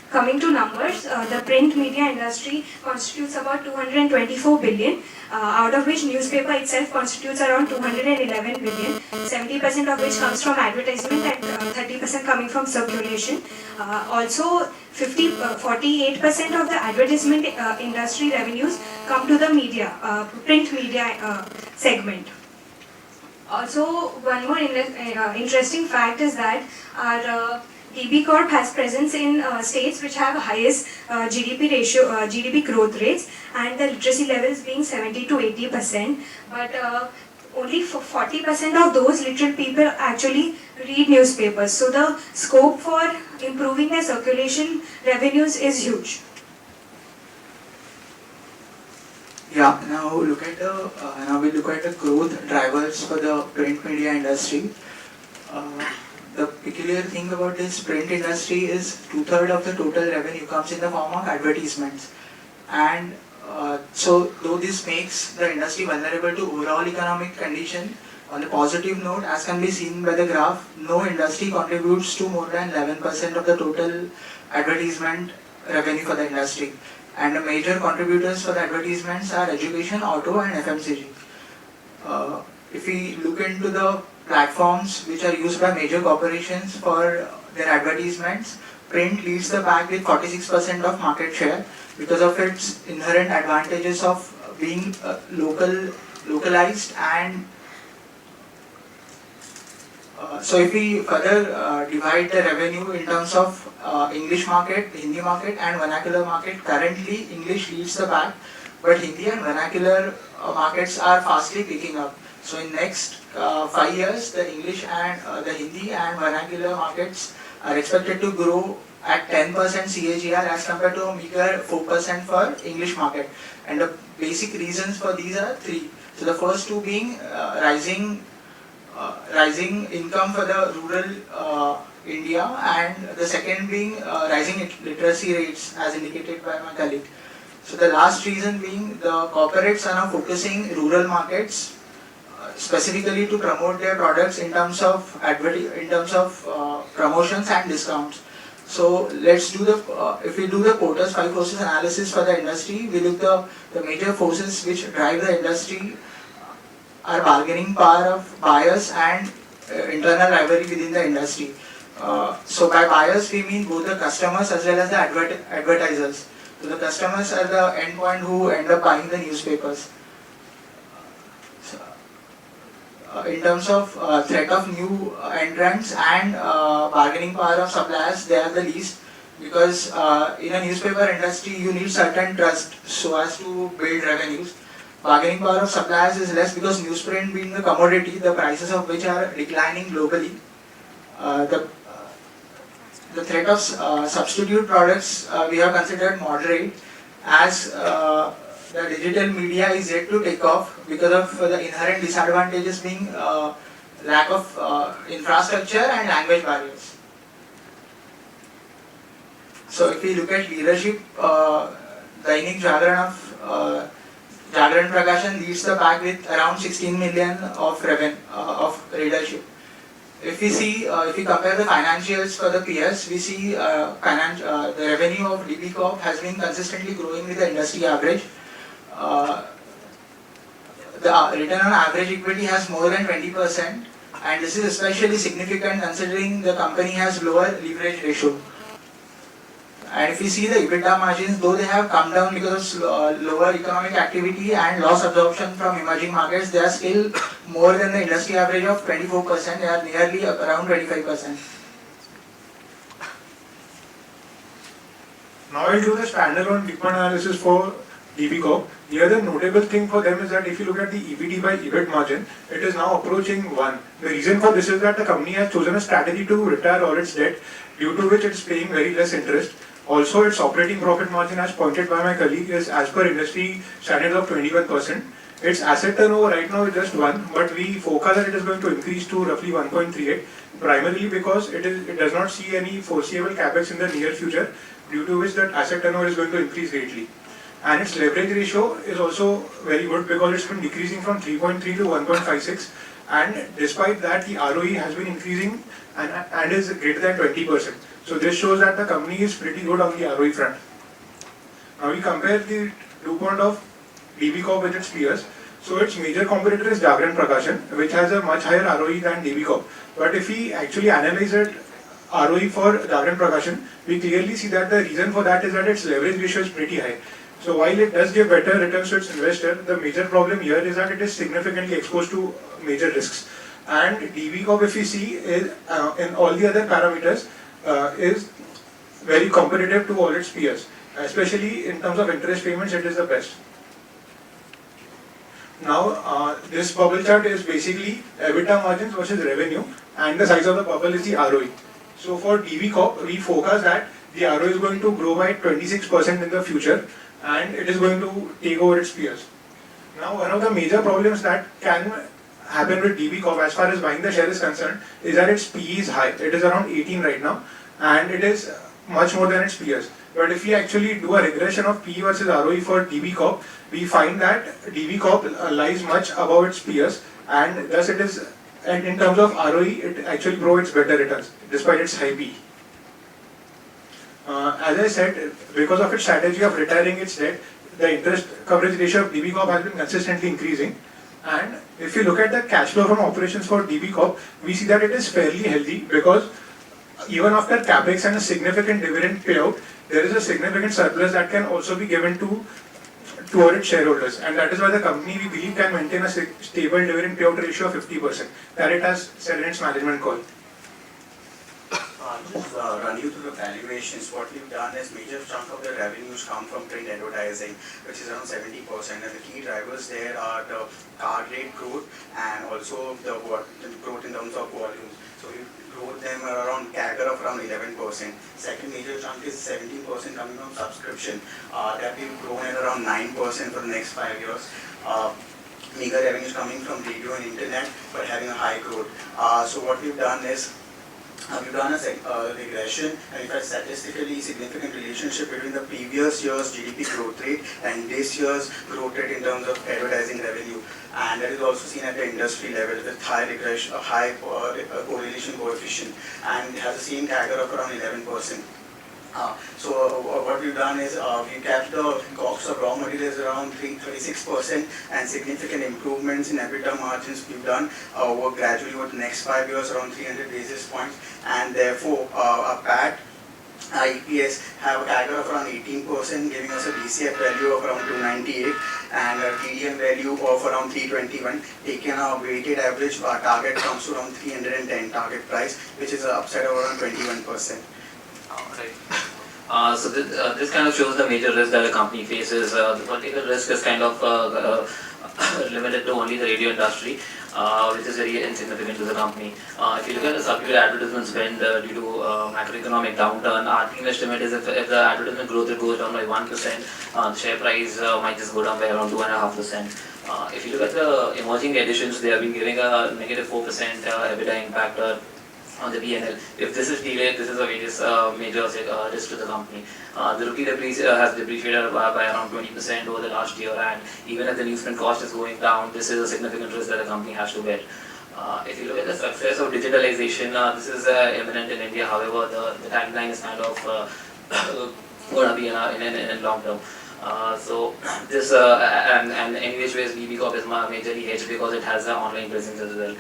Coming to numbers, the print media industry constitutes about 224 billion, out of which newspaper itself constitutes around 211 billion, 70% of which comes from advertisement and 30% coming from circulation. Also, 48% of the advertisement industry revenues come to the media, print media segment. Also, one more interesting fact is that our DB Corp has presence in states which have highest GDP ratio, GDP growth rates, and the literacy levels being 70 to 80%. But only 40% of those literate people actually read newspapers. So the scope for improving their circulation revenues is huge. Yeah, now we look at the growth drivers for the print media industry. The peculiar thing about this print industry is 2/3 of the total revenue comes in the form of advertisements, and so though this makes the industry vulnerable to overall economic condition, on a positive note, as can be seen by the graph, no industry contributes to more than 11% of the total advertisement revenue for the industry. And the major contributors for the advertisements are education, auto and FMCG. If we look into the platforms which are used by major corporations for their advertisements, print leads the pack with 46% of market share because of its inherent advantages of being localized and so if we further divide the revenue in terms of English market, Hindi market and vernacular market, currently English leads the pack, but Hindi and vernacular markets are fastly picking up. So in next 5 years, the English and the Hindi and vernacular markets are expected to grow at 10% CAGR as compared to a meager 4% for English market. And the basic reasons for these are three. So the first two being rising income for the rural India, and the second being rising literacy rates as indicated by my colleague. So the last reason being the corporates are now focusing rural markets specifically to promote their products in terms of promotions and discounts. So let's do if we do the Porter's 5 forces analysis for the industry, we look the major forces which drive the industry are bargaining power of buyers and internal rivalry within the industry. So by buyers we mean both the customers as well as the advertisers. So the customers are the end point who end up buying the newspapers. In terms of threat of new entrants and bargaining power of suppliers, they are the least, because in a newspaper industry you need certain trust so as to build revenues. Bargaining power of suppliers is less because newsprint being a commodity, the prices of which are declining globally. The threat of substitute products we have considered moderate, as the digital media is yet to take off because of the inherent disadvantages being lack of infrastructure and language barriers. So if we look at leadership, Dainik Jagran of Jagran Prakashan leads the pack with around 16 million of readership. If we compare the financials for the peers, we see the revenue of DB Corp has been consistently growing with the industry average. The return on average equity has more than 20%, and this is especially significant considering the company has lower leverage ratio. And if you see the EBITDA margins, though they have come down because of lower economic activity and loss absorption from emerging markets, they are still more than the industry average of 24%. They are nearly around 25%. Now I'll do the standalone demand analysis for DB Corp. Here the notable thing for them is that if you look at the EBT by EBIT margin, it is now approaching 1. The reason for this is that the company has chosen a strategy to retire all its debt, due to which it is paying very less interest. Also, its operating profit margin, as pointed by my colleague, is as per industry standards of 21%. Its asset turnover right now is just 1, but we forecast that it is going to increase to roughly 1.38, primarily because it does not see any foreseeable capex in the near future, due to which that asset turnover is going to increase greatly. And its leverage ratio is also very good because it's been decreasing from 3.3 to 1.56, and despite that the ROE has been increasing and is greater than 20%. So this shows that the company is pretty good on the ROE front. Now we compare the viewpoint of DB Corp with its peers. So its major competitor is Jagran Prakashan, which has a much higher ROE than DB Corp. But if we actually analyze it, ROE for Jagran Prakashan, we clearly see that the reason for that is that its leverage ratio is pretty high. So while it does give better returns to its investor, the major problem here is that it is significantly exposed to major risks. And DB Corp, if we see, is in all the other parameters, is very competitive to all its peers. Especially in terms of interest payments, it is the best. Now, this bubble chart is basically EBITDA margins versus revenue, and the size of the bubble is the ROE. So for DB Corp, we forecast that the ROE is going to grow by 26% in the future, and it is going to take over its peers. Now, one of the major problems that can happen with DB Corp as far as buying the share is concerned is that its PE is high. It is around 18 right now, and it is much more than its peers. But if we actually do a regression of PE versus ROE for DB Corp, we find that DB Corp lies much above its peers, and thus it is, and in terms of ROE, it actually provides better returns despite its high PE. As I said, because of its strategy of retiring its debt, the interest coverage ratio of DB Corp has been consistently increasing. And if you look at the cash flow from operations for DB Corp, we see that it is fairly healthy because even after capex and a significant dividend payout, there is a significant surplus that can also be given to its shareholders, and that is why the company, we believe, can maintain a stable dividend payout ratio of 50%. That it has said in its management call. Just run you through the valuations. What we've done is major chunk of the revenues come from print advertising, which is around 70%, and the key drivers there are the card rate growth and also the growth in terms of volumes. So we growth them around CAGR of around 11%. Second major chunk is 17% coming from subscription. That we've grown at around 9% for the next 5 years. Meager revenues coming from radio and internet, but having a high growth. So what we've done is we've done a regression, and we've had statistically significant relationship between the previous year's GDP growth rate and this year's growth rate in terms of advertising revenue. And that is also seen at the industry level with high regression, high correlation coefficient, and it has the same CAGR of around 11%. So what we've done is we kept the cost of raw materials around 36% and significant improvements in EBITDA margins we've done over gradually over the next 5 years around 300 basis points, and therefore our PAT EPS have a CAGR of around 18%, giving us a DCF value of around 298 and a TDM value of around 321. Taking our weighted average, our target comes to around 310 target price, which is an upside of around 21%. Right. So this kind of shows the major risk that the company faces. The political risk is kind of limited to only the radio industry, which is very insignificant to the company. If you look at the subdued advertisement spend due to macroeconomic downturn, our team estimate is if the advertisement growth rate goes down by 1%, the share price might just go down by around 2.5%. If you look at the emerging editions, they have been giving a negative 4% EBITDA impact on the P&L. If this is delayed, this is a major risk to the company. The rupee has depreciated by around 20% over the last year, and even if the newsprint cost is going down, this is a significant risk that the company has to bear. If you look at the success of digitalization, this is imminent in India. However, the timeline is kind of going to be in long term. So this and in which ways DB Corp is majorly hedged because it has an online presence as well.